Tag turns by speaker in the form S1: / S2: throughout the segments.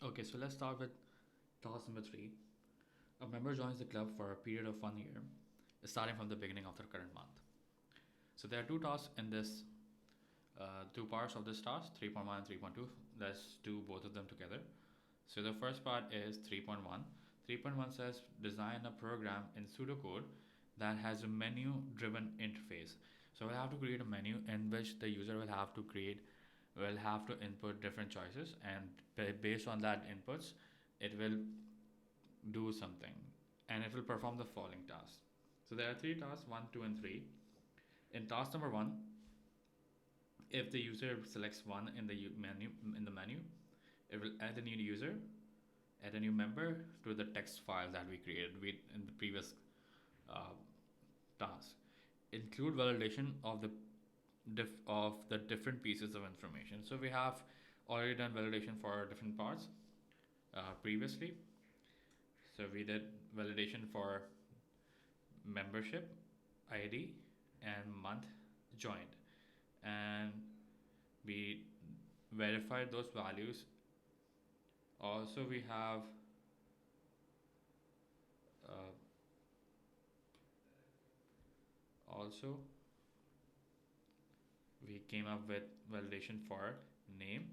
S1: Okay, so let's start with task number 3. A member joins the club for a period of 1 year, starting from the beginning of the current month. So there are two tasks in this, two parts of this task, 3.1 and 3.2. Let's do both of them together. So the first part is 3.1. 3.1 says design a program in pseudocode that has a menu driven interface. So we'll have to create a menu in which the user will have to input different choices, and based on that inputs it will do something, and it will perform the following tasks. So there are three tasks, 1, 2 and 3. In task number 1, if the user selects 1 in the menu, it will add a new user, add a new member to the text file that we created in the previous uh, task. Include validation of the different pieces of information. So we have already done validation for different parts previously. So we did validation for membership ID and month joined, and we verified those values. Also we have uh, also we came up with validation for name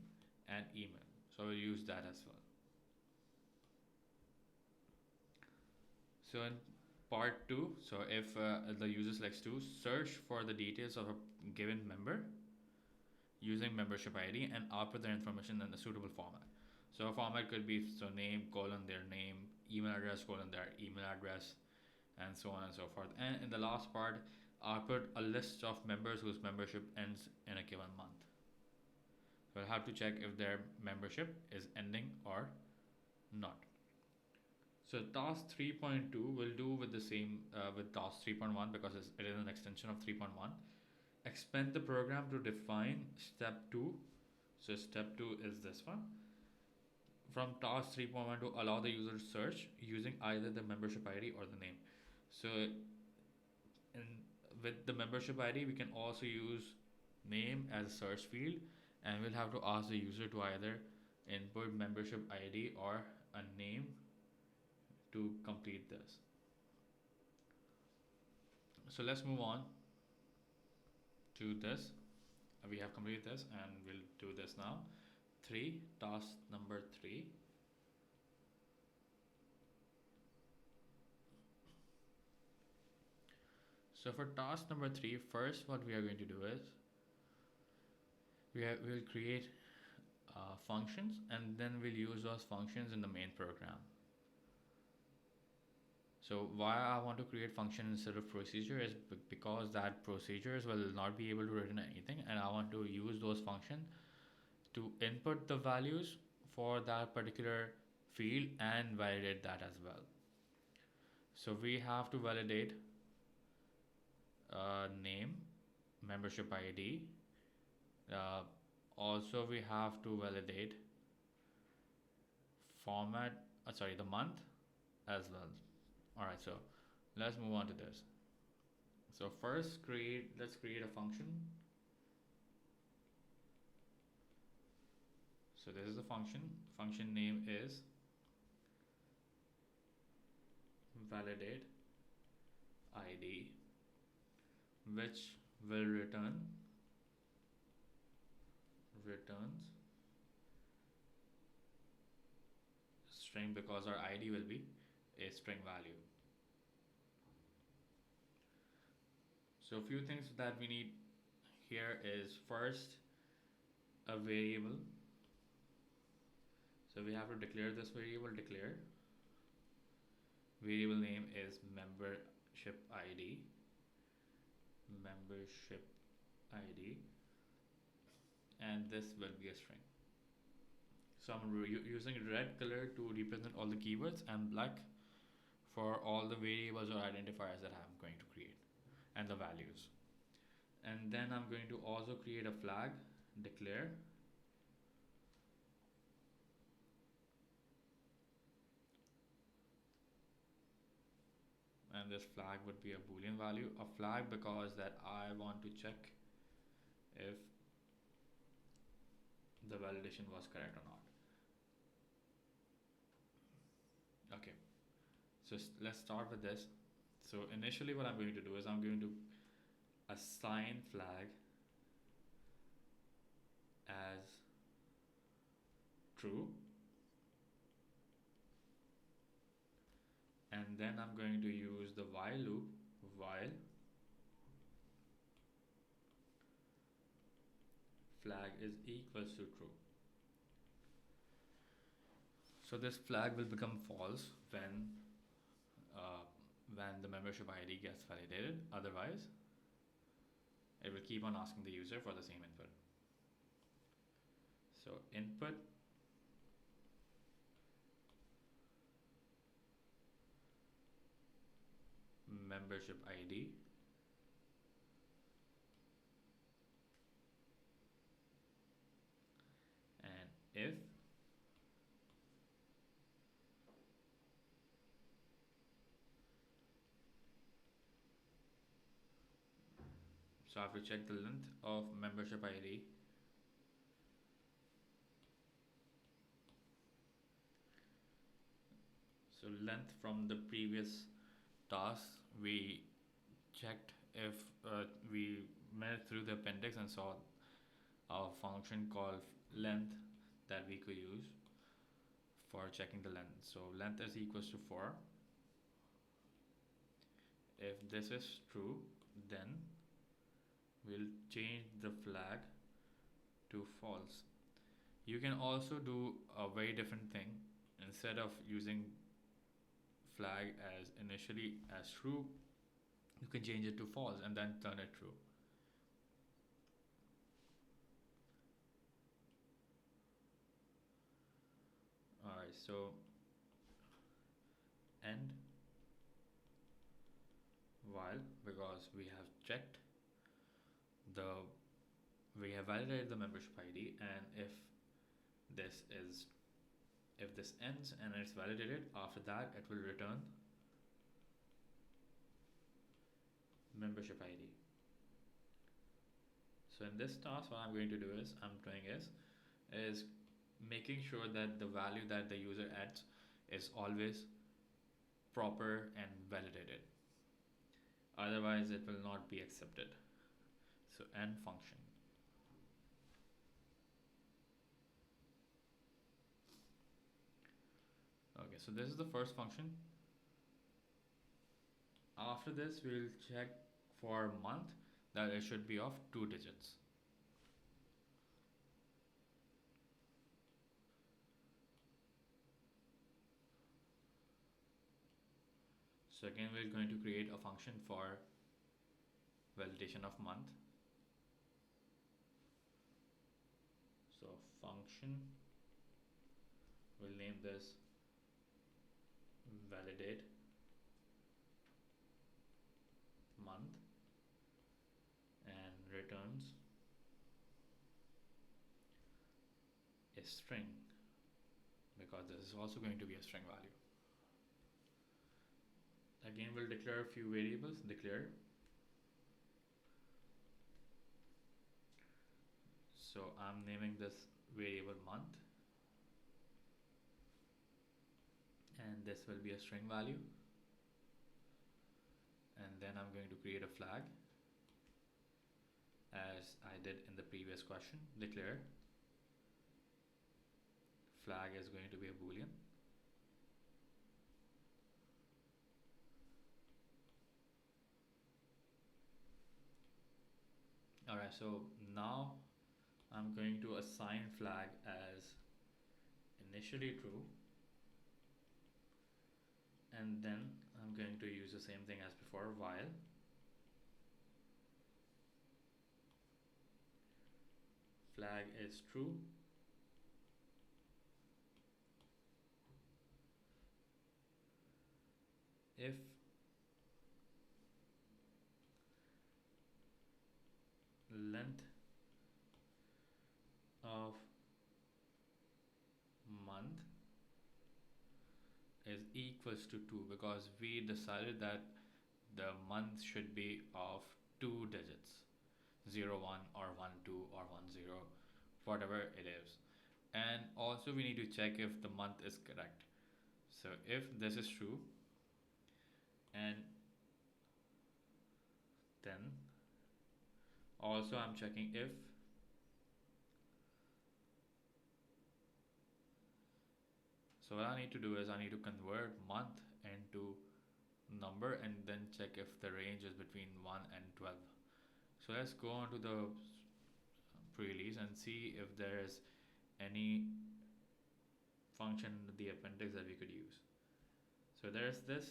S1: and email, so we'll use that as well. So in part 2, so if the user selects to search for the details of a given member using membership ID and output their information in a suitable format. So a format could be name colon their name, email address colon their email address, and so on and so forth. And in the last part, output a list of members whose membership ends in a given month. So we'll have to check if their membership is ending or not. So task 3.2 will do with the same with task 3.1 because it is an extension of 3.1. Expand the program to define step 2. So step 2 is this one. From task 3.1 to allow the user to search using either the membership ID or the name. So with the membership ID, we can also use name as a search field, and we'll have to ask the user to either input membership ID or a name to complete this. So let's move on to this. We have completed this and we'll do this now. 3, task number 3. So for task number 3, first what we are going to do is we'll create functions, and then we'll use those functions in the main program. So why I want to create function instead of procedure is because that procedures will not be able to return anything, and I want to use those functions to input the values for that particular field and validate that as well. So we have to validate name, membership ID. Also we have to validate format, the month as well. Alright, so let's move on to this. So first let's create a function. So this is the function. Function name is validate ID, which will returns string, because our ID will be a string value. So a few things that we need here is first a variable. So we have to declare this variable. Variable name is membership ID, and this will be a string. So I'm using red color to represent all the keywords and black for all the variables or identifiers that I'm going to create and the values. And then I'm going to also create a flag, declare, and this flag would be a boolean value, a flag because that I want to check if the validation was correct or not. So let's start with this. So initially what I'm going to do is I'm going to assign flag as true, and then I'm going to use the while loop, while flag is equals to true. So this flag will become false uh, when the membership ID gets validated. Otherwise, it will keep on asking the user for the same input. So input membership ID and if so I have to check the length of membership ID so length from the previous task we checked if we went through the appendix and saw a function called length that we could use for checking the length. So length is equals to 4. If this is true, then we'll change the flag to false. You can also do a very different thing. Instead of using flag as initially as true, you can change it to false and then turn it true. Alright, so end while, because we have checked we have validated the membership ID, and if this ends and it's validated, after that it will return membership ID. So in this task, what I'm going to do is is making sure that the value that the user adds is always proper and validated. Otherwise, it will not be accepted. So end function. Okay, so this is the first function. After this, we'll check for month that it should be of 2 digits. So again, we're going to create a function for validation of month. So function, we'll name this validate month and returns a string, because this is also going to be a string value. Again, we'll declare a few variables. Declare. So I'm naming this variable month, and this will be a string value, and then I'm going to create a flag as I did in the previous question. Declare flag is going to be a boolean. Alright, so now I'm going to assign flag as initially true, and then I'm going to use the same thing as before, while flag is true, if length of month is equals to 2, because we decided that the month should be of 2 digits, 0 1 or 1 2 or 1 0, whatever it is. And also we need to check if the month is correct. So if this is true, And then also I'm checking if, so what I need to do is I need to convert month into number and then check if the range is between 1 and 12. So let's go on to the pre-release and see if there is any function in the appendix that we could use. So there's this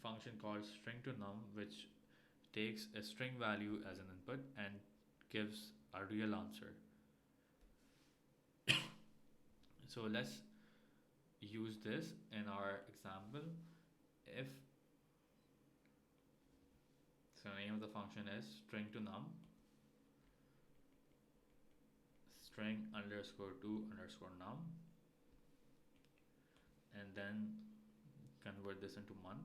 S1: function called string to num, which takes a string value as an input and gives a real answer. So let's use this in our example. If so, name of the function is string to num, string underscore to underscore num, and then convert this into month,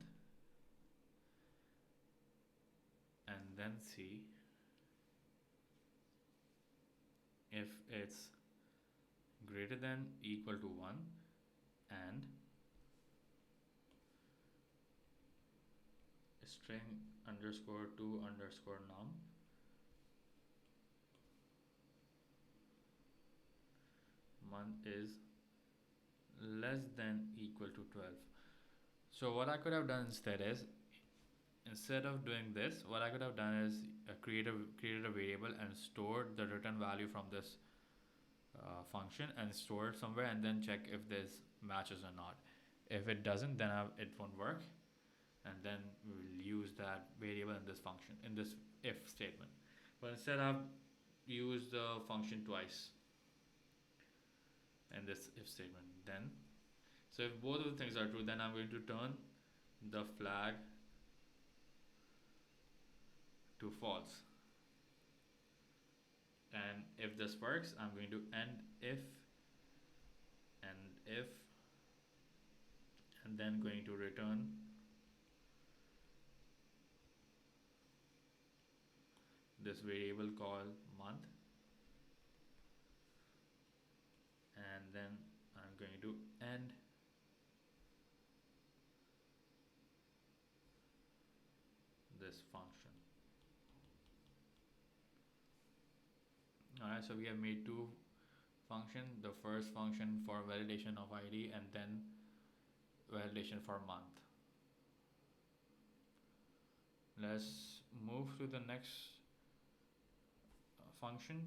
S1: and then see if it's greater than equal to 1 and string underscore to underscore num month is less than equal to 12. So what I could have done instead is, instead of doing this, what I could have done is created a variable and stored the return value from this function and store it somewhere, and then check if this matches or not. If it doesn't, then it won't work, and then we'll use that variable in this function, in this if statement. But instead I've used the function twice in this if statement. Then, so if both of the things are true, then I'm going to turn the flag to false. And if this works, I'm going to end if, and then going to return this variable called month, and then I'm going to end this function. Alright, so we have made two functions. The first function for validation of ID and then validation for month. Let's move to the next function.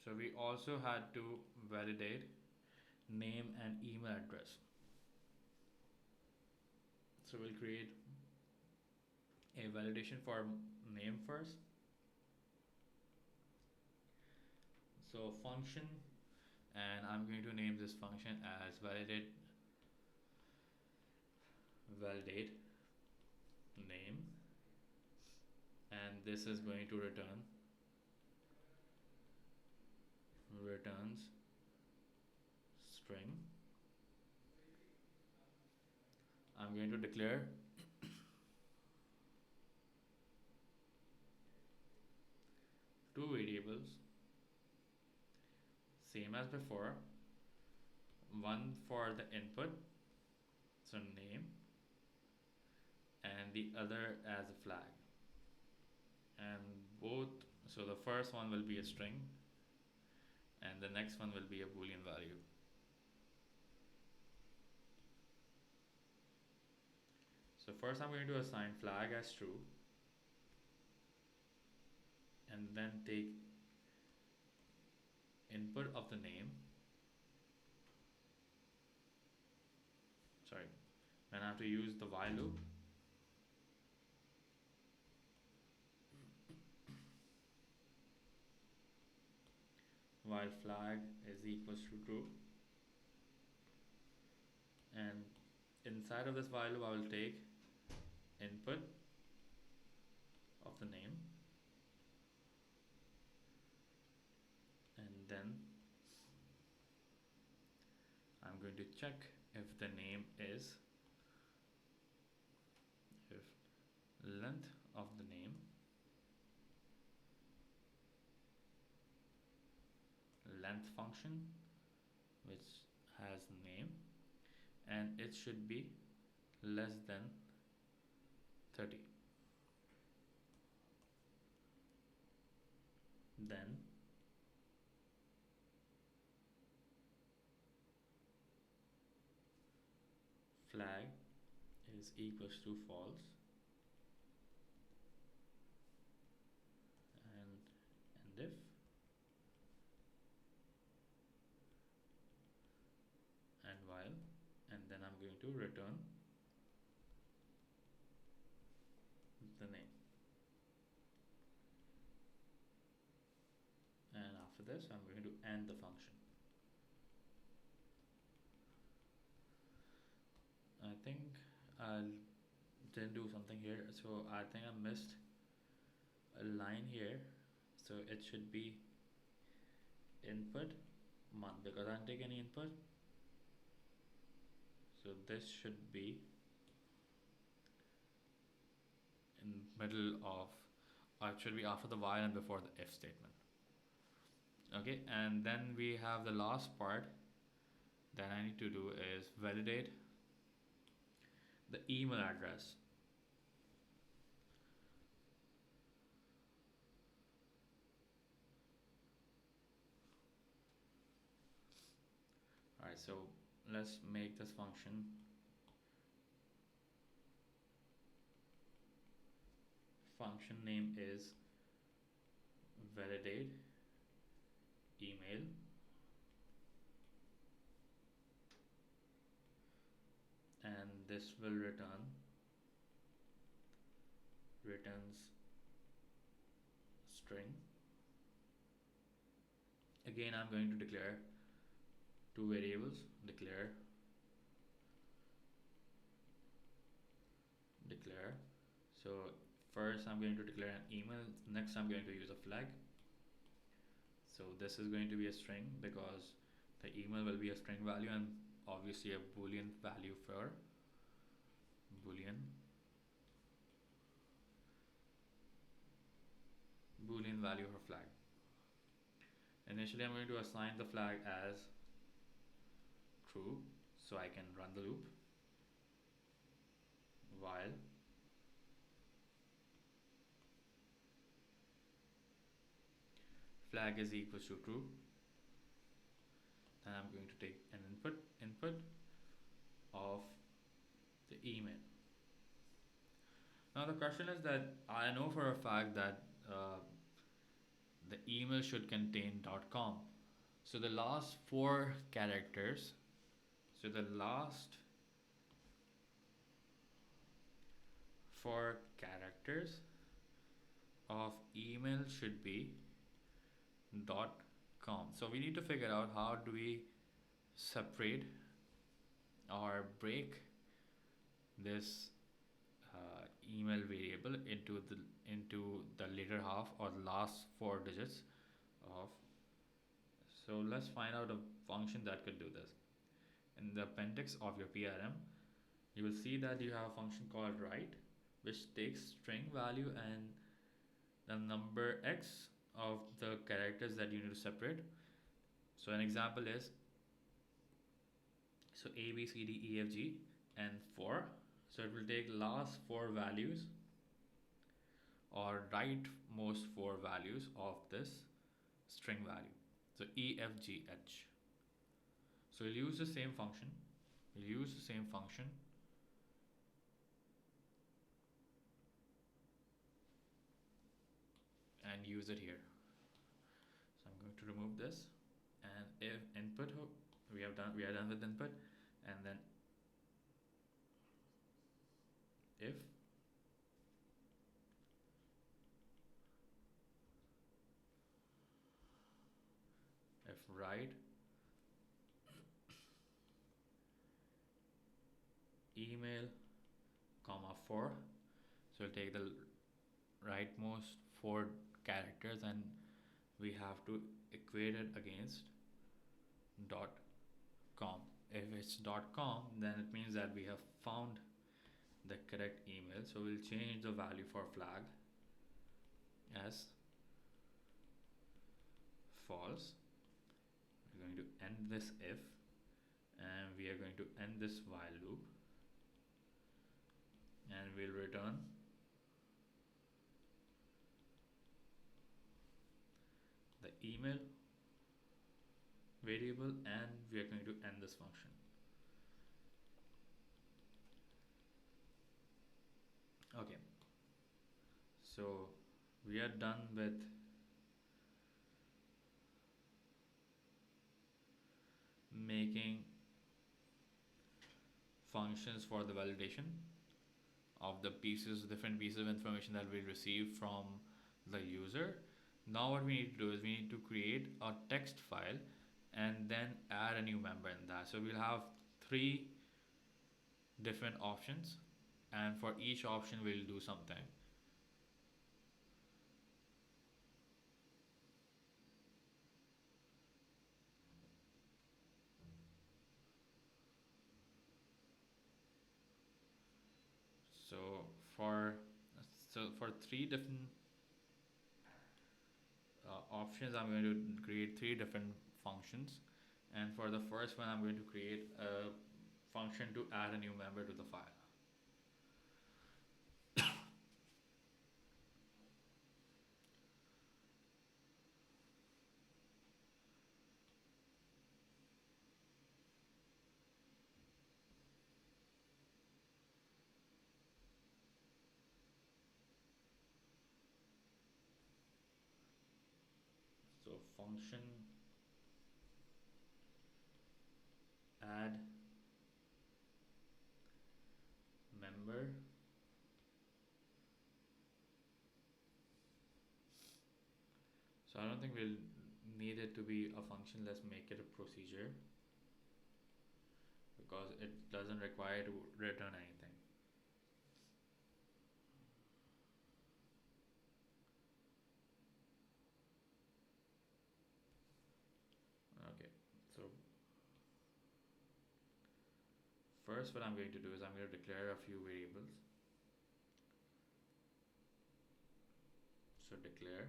S1: So we also had to validate name and email address. So we'll create a validation for name first. So function, and I'm going to name this function as validate name, and this is going to returns string. I'm going to declare two variables, same as before, one for the input, so name, and the other as a flag. And both, so the first one will be a string and the next one will be a boolean value. So first I'm going to assign flag as true, and then take input of the name, then I have to use the while loop, while flag is equals to true, and inside of this while loop I will take input of the name, and then I'm going to check if the name is, if length of the name length function, which has name, and it should be less than 30. Then flag is equals to false, and if and while, and then I'm going to return the name. And after this I'm going to end the function. I think I didn't do something here, so I think I missed a line here, so it should be input month because I didn't take any input, so this should be in middle of, or it should be after the while and before the if statement. Okay, and then we have the last part that I need to do is validate the email address. Alright, so let's make this function name is validate email, and this will returns string. Again, I'm going to declare two variables, declare. So first I'm going to declare an email, next I'm going to use a flag. So this is going to be a string because the email will be a string value, and obviously a boolean value for boolean value for flag. Initially I'm going to assign the flag as true so I can run the loop, while flag is equals to true. Then I'm going to take an input of the email. Now the question is that I know for a fact that the email should contain .com. So the last four characters, of email should be .com. So we need to figure out how do we separate or break this email variable into the later half or the last four digits of. So let's find out a function that could do this. In the appendix of your PRM, you will see that you have a function called write, which takes string value and the number x of the characters that you need to separate. So an example is, so A, B, C, D, E, F, G, and 4. So it will take last four values or rightmost four values of this string value. So E, F, G, H. So we'll use the same function. And use it here. So I'm going to remove this, and if input, we are done with input, and then if write email comma 4, so we'll take the rightmost four characters and we have to equate it against .com. If it's .com, then it means that we have found the correct email. So we'll change the value for flag as false. We're going to end this if, and we are going to end this while loop, and we'll return email variable, and we are going to end this function. Okay, so we are done with making functions for the validation of the different pieces of information that we receive from the user. Now what we need to do is we need to create a text file and then add a new member in that. So we'll have 3 different options, and for each option we'll do something. So for for 3 different options, I'm going to create 3 different functions, and for the first one I'm going to create a function to add a new member to the file. So function add member. So I don't think we'll need it to be a function. Let's make it a procedure, because it doesn't require to return anything. Okay, so first what I'm going to do is I'm going to declare a few variables. So declare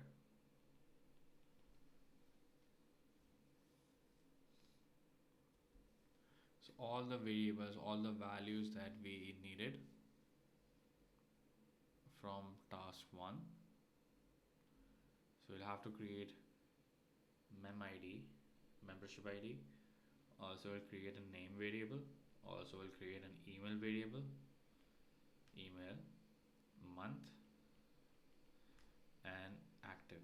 S1: all the variables, all the values that we needed from task 1. So we'll have to create mem ID, membership ID. Also we'll create a name variable. Also we'll create an email variable, email, month, and active.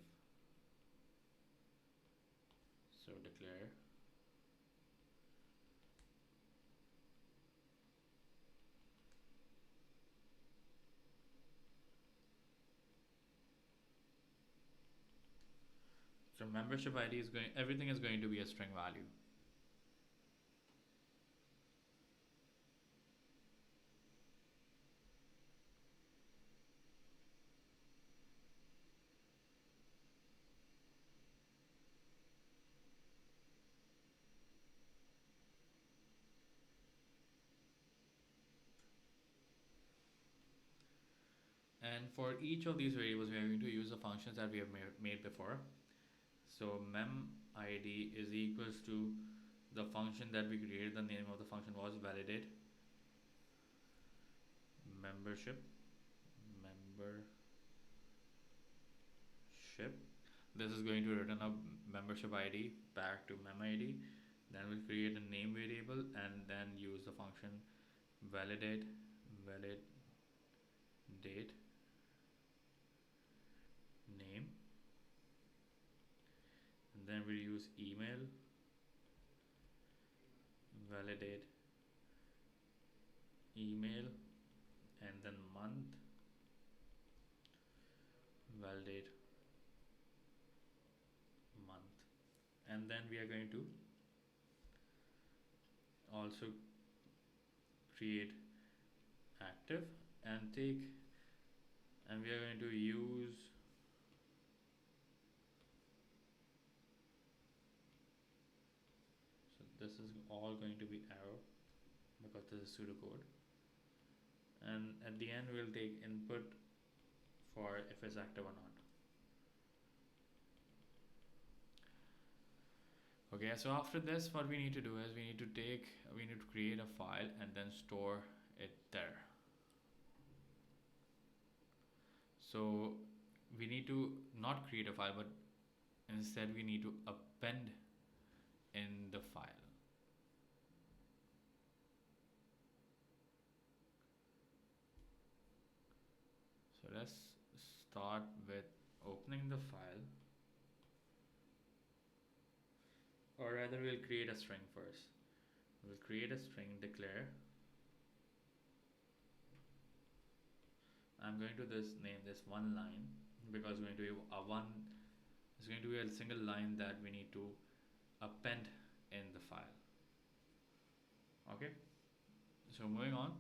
S1: So declare so membership ID is going, everything is going to be a string value. And for each of these variables, we are going to use the functions that we have made before. So mem ID is equals to the function that we created. The name of the function was validate membership. This is going to return a membership ID back to mem ID. Then we'll create a name variable and then use the function validate name, and then we'll use email validate email, and then month validate month. And then we are going to also create active and we are going to use this is all going to be arrow because this is pseudocode, and at the end we'll take input for if it's active or not. Okay, so after this what we need to do is we need to create a file and then store it there. So we need to not create a file, but Instead, we need to append in the file. So let's start with opening the file, or rather we'll create a string first. We'll create a string declare. I'm going to name this one line, because it's going to be a single line that we need to append in the file. Okay, so moving on.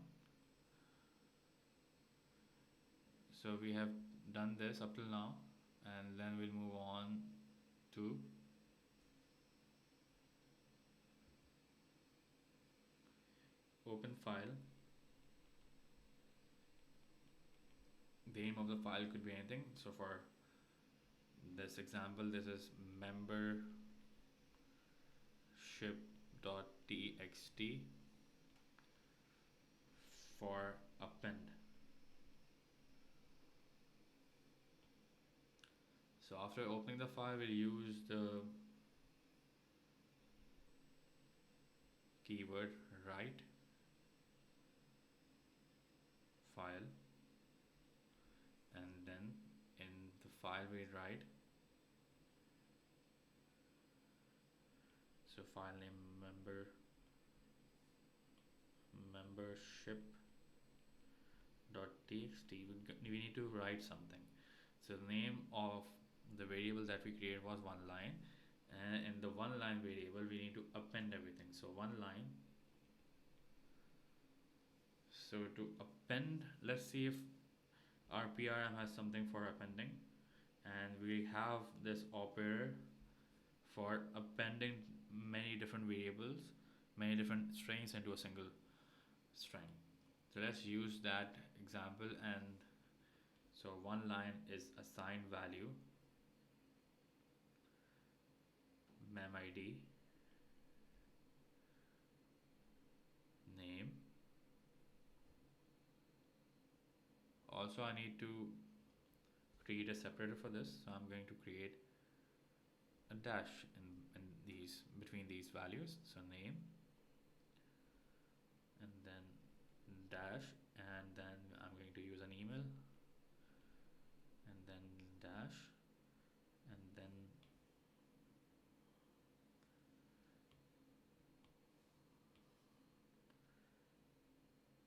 S1: So we have done this up till now, and then we'll move on to open file. The name of the file could be anything. So for this example, this is membership.txt for append. So after opening the file, we'll use the keyword write file, and then in the file we write, so file name membership.txt. We need to write something. So the name of the variable that we created was one line, and in the one line variable we need to append everything. So one line. So to append, let's see if our PRM has something for appending, and we have this operator for appending many different variables, many different strings into a single string. So let's use that example. And so one line is assigned value memid name. Also, I need to create a separator for this, so I'm going to create a dash in between these values. So name, and then dash, and then I'm going to use an email, and then dash, and then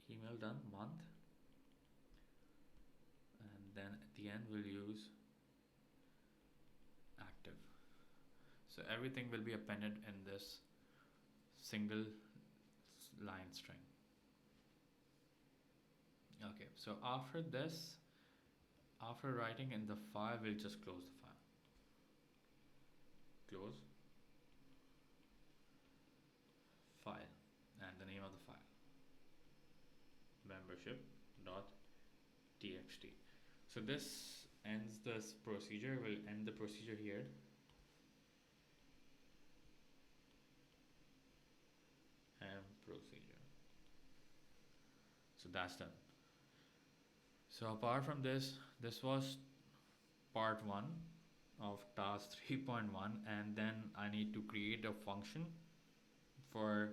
S1: email done, month, and then at the end we'll use active. So everything will be appended in this single line string. Okay, so after this, after writing in the file, we'll just close the file. Close file, and the name of the file, membership.txt. So this ends this procedure. We'll end the procedure here. And procedure. So that's done. So apart from this was part 1 of task 3.1, and then I need to create a function for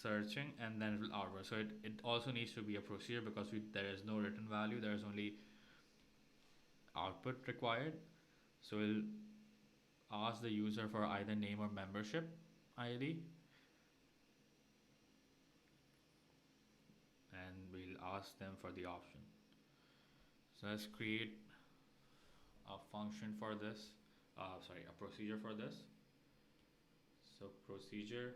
S1: searching, and then it will output. So it also needs to be a procedure, because there is no written value, there is only output required. So we'll ask the user for either name or membership ID, and we'll ask them for the option. So let's create a function for this, a procedure for this. So procedure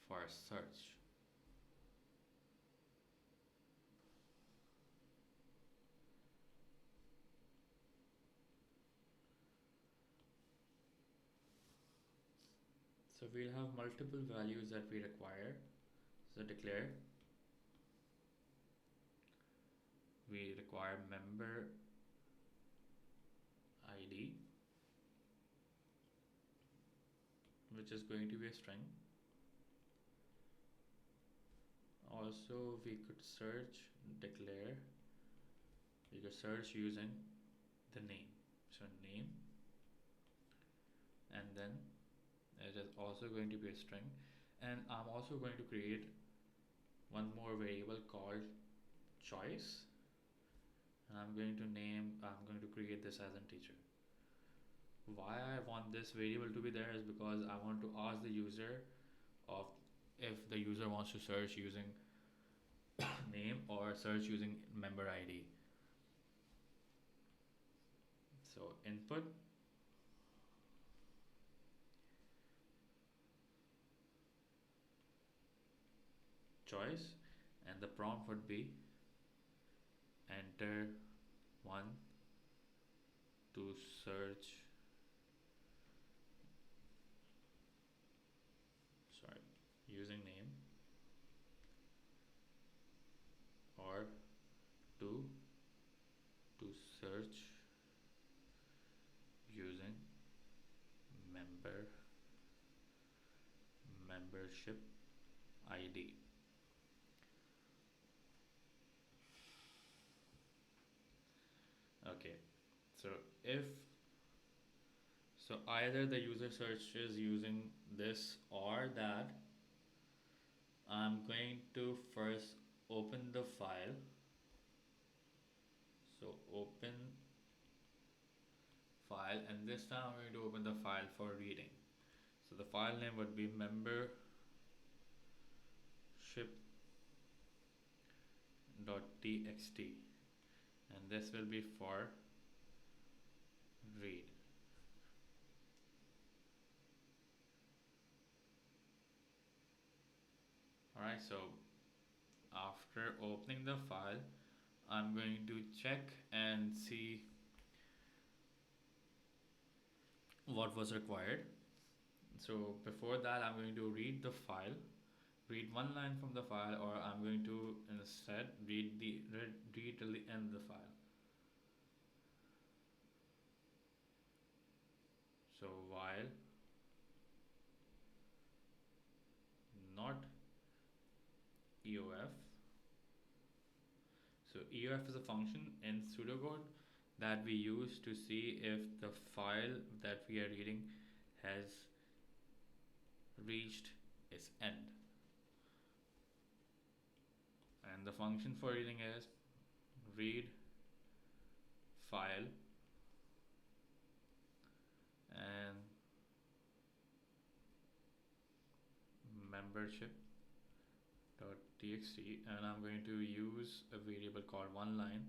S1: for search. So we'll have multiple values that we require. So declare, we require member ID, which is going to be a string. also we could search declare, we could search using the name. So name, and then it is also going to be a string, and I'm also going to create one more variable called choice, and I'm going to create this as an teacher. Why I want this variable to be there is because I want to ask the user of if the user wants to search using name or search using member ID. So input choice, and the prompt would be enter one to search, sorry, using name, or two to search using membership ID. Okay, so if so either the user searches using this or that, I'm going to first open the file. So open file, and this time I'm going to open the file for reading. So the file name would be membership.txt, and this will be for read. Alright, so after opening the file, I'm going to check and see what was required. So before that, I'm going to read the file, read one line from the file, or I'm going to instead read till the end of the file. So while not EOF. So EOF is a function in pseudocode that we use to see if the file that we are reading has reached its end. And the function for reading is read file and membership.txt, and I'm going to use a variable called oneline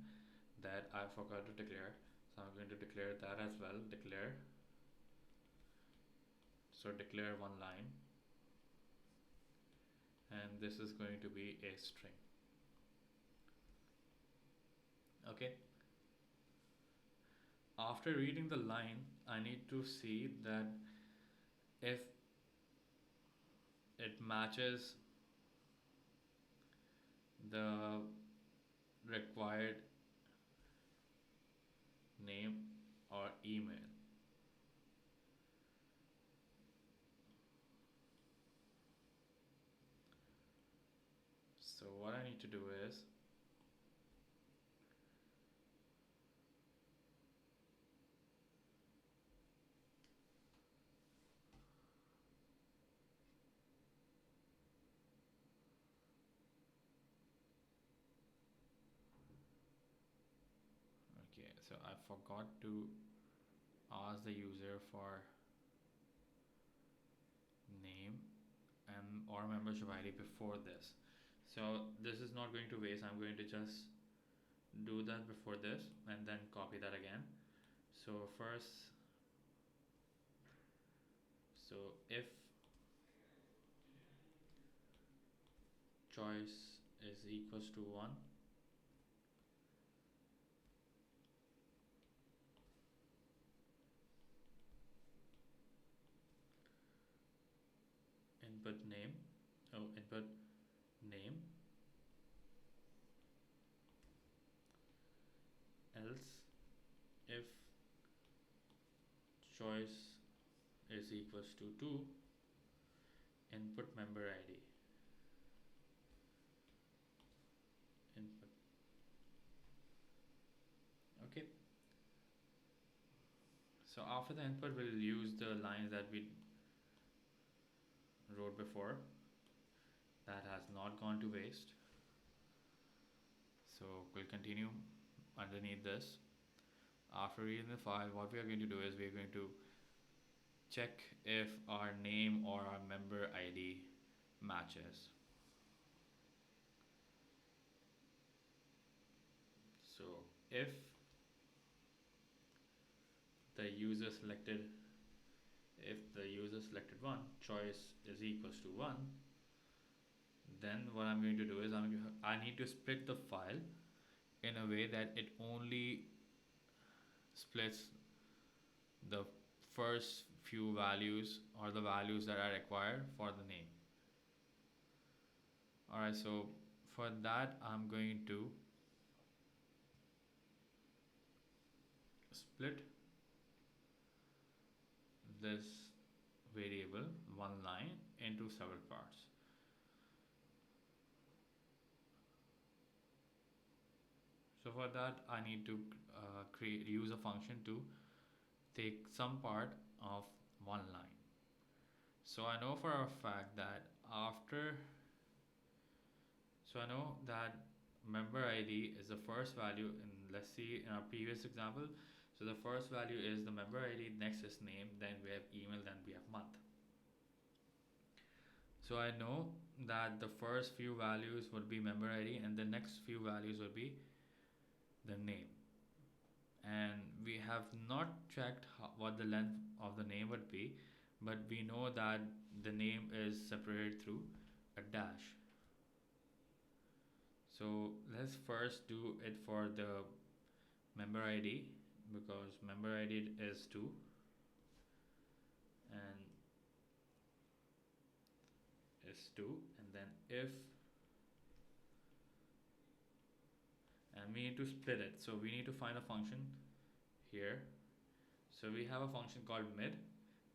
S1: that I forgot to declare, so I'm going to declare that as well. Declare one line, and this is going to be a string. Okay, after reading the line, I need to see that if it matches the required name or email. So what I need to do is okay, so I forgot to ask the user for name and or membership ID before this. So this is not going to waste. I'm going to just do that before this and then copy that again. So first, so if choice is equals to 1, input name else if choice is equals to 2, input member ID. So after the input, we'll use the lines that we wrote before that has not gone to waste. So we'll continue underneath this. After reading the file, what we are going to do is we are going to check if our name or our member ID matches. So if the user selected one, choice is equals to 1, then what I'm going to do is I need to split the file in a way that it only splits the first few values or the values that are required for the name. Alright, so for that I'm going to split this variable, one line, into several parts. So for that I need to use a function to take some part of one line. So I know for a fact that member ID is the first value in, let's see, in our previous example. So the first value is the member ID, next is name, then we have email, then we have month. So I know that the first few values would be member ID and the next few values would be the name. And we have not checked what the length of the name would be, but we know that the name is separated through a dash. So let's first do it for the member ID, because member ID is 2, and then if, and we need to split it, so we need to find a function here. So we have a function called mid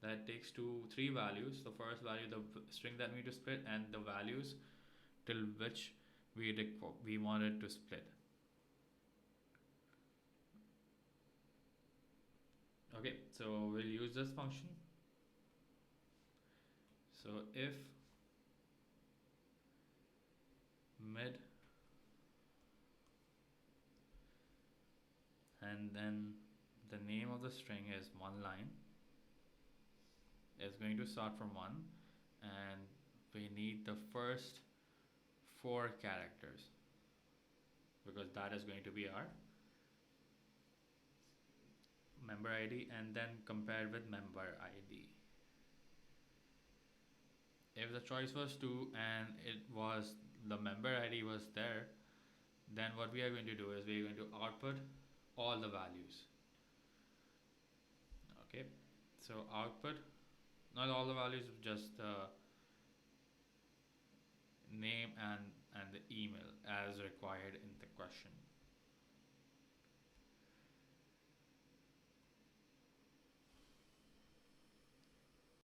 S1: that takes 3 values, the first value, the string that we need to split, and the values till which we want it to split. Okay, so we'll use this function. So if mid, and then the name of the string is one line, is going to start from 1, and we need the first 4 characters, because that is going to be our member ID, and then compared with member ID. If the choice was 2 and the member ID was there, then what we are going to do is we are going to output all the values. Okay, so output not all the values, just the name and the email as required in the question.